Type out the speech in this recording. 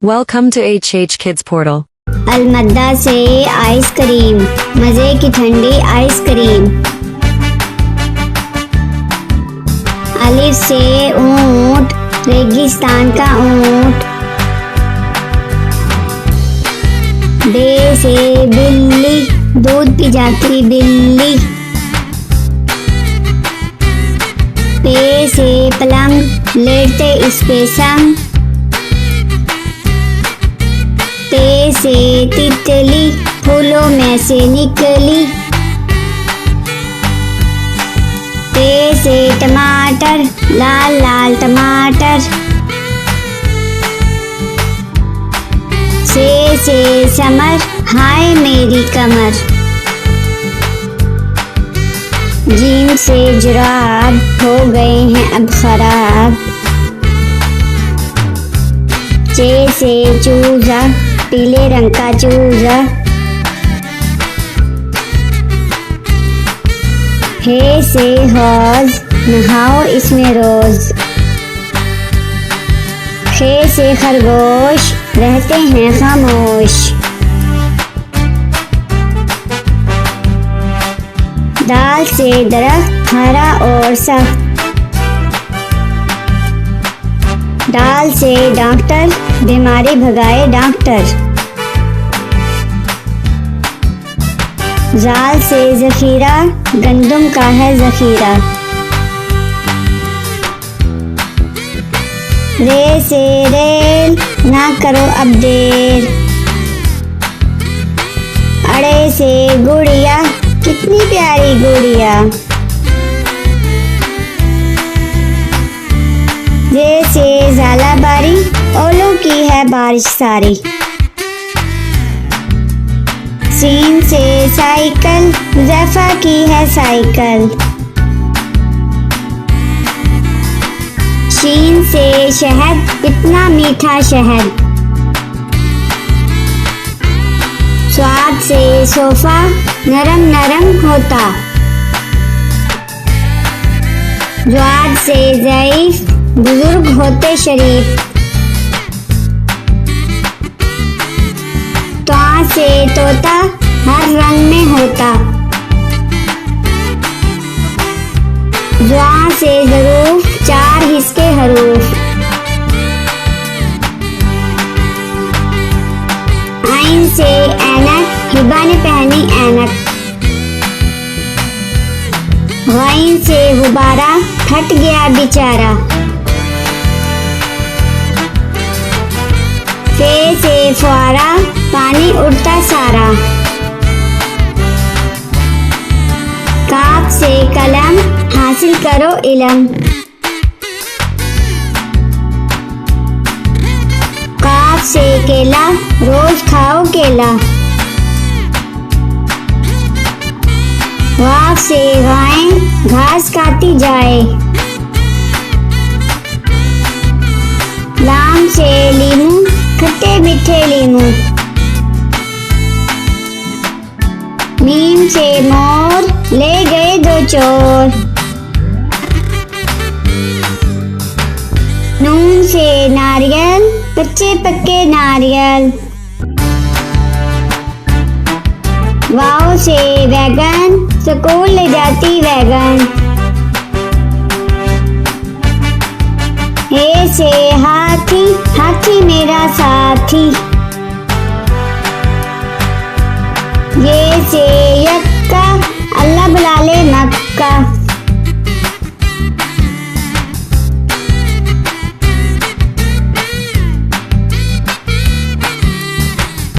Welcome to HH Kids Portal. अलमद्दा से ice cream, मजे की ठंडी आइसक्रीम। अलिफ से ऊंट, रेगिस्तान का ऊंट। बे से बिल्ली, दूध पी जाती बिल्ली। पे से पलंग, लेटते इस पे संग। ते से तितली, फूलों में से निकली। ते से टमाटर, लाल लाल टमाटर। से समर, हाय मेरी कमर। जीन से जुराब, हो गए हैं अब खराब। चे से चूजा, पीले रंग का चूजा। हे से हौज, नहाओ इसमें रोज। खे से खरगोश, रहते हैं खामोश। दाल से दरख्त, हरा और सख्त। दाल से डॉक्टर, बीमारी भगाए डॉक्टर। जाल से जखीरा, गंदुम का है जखीरा। रे से रेल, ना करो अब देर। अड़े से गुड़िया, कितनी प्यारी गुड़िया। जैसे झालाबारी, ओलों की है बारिश सारी। सीन से साइकिल, हुज़ैफा की है साइकिल। शीन से शहद, इतना मीठा शहद। स्वाद से सोफा, नरम नरम होता। ज्वाद से ज़ईफ, बुजुर्ग होते शरीफ। त्वा से तोता, हर रंग में होता। ज्वा से ज़रूफ, चार हिस्से हरूफ। आइन से ऐनक, हिबा ने पहनी ऐनक। गाइन से गुब्बारा, फट गया बेचारा। फे से फुआरा, पानी उड़ता सारा। काफ से कलम, हासिल करो इलम। काफ से केला, रोज खाओ केला। वाफ से गाय, घास खाती जाए। लाम से लीमू, खट्टे मीठे लीमू। मीम से मोर, ले गए दो चोर। नून से नारियल, कच्चे पक्के नारियल। वाव से वैगन, स्कूल ले जाती वैगन। हे से हाथी, हाथी मेरा साथी। ये से यक्का, अल्लाह बुला ले मक्का।